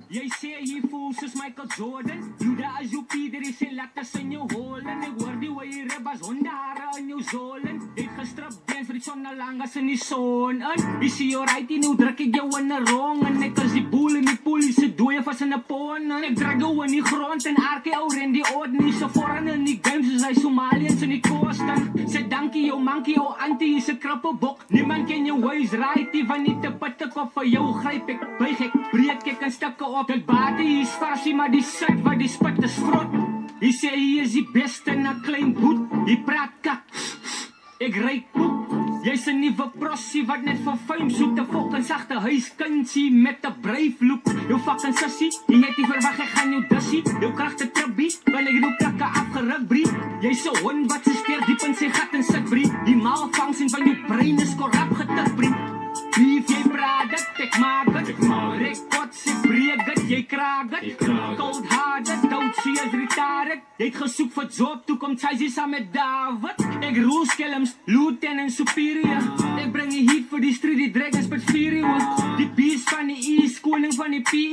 Jy sê jy voel soos Michael Jordan. Juda as jou Pieter, jy sê latas in jou holen. Ek hoor die way jy ribbas, hondare in jou zolen. Jy het gestrip dance vir die sonnelangas in die son in. Jy sê jou right, nou druk ek jou in die rong. En ek as die boel in die pool, jy sê dooie vas in die pon. En ek druk jou in die grond en arke ou ren die orden. Jy sê vooran in die games, soos hy Somalians in die kosten. Sê dankie jou mankie, jou auntie, jy sê krappelbok. Niemand ken jou ways right, die van nie te pitte kop vir jou gryp ek, buig ek, breek ek in stukke op. Dit bate hier is farsie, maar die sit wat die spit is vrot. Hy sê hy is die beste na klein boet. Hy praat kak, ek ruik poep. Jy's 'n nuwe prossie wat net vir fame soet. 'n fucking sagte huiskindsie met 'n breifloep. Jou fucking sissie, jy het nie verwag ek gaan jou dussie. Jou kragte trippie, wil ek jou plakke afgeruk brie. Jy's 'n hond wat se steer diep in sy gat en sit brie. Die malfunction van jou brein is korrup getik brie. Wie jy praat dit, ek maak dit. Rekord se breek dit, jy kraak dit. Cold hearted, don't see as retarded. Jy het gesoek vir job, toe kom sy saam met David. Ek roel skelms, lieutenant superior. Ek bring die heat vir die street, die dragons met 4 uur. Die beast van die east, koning van die PE.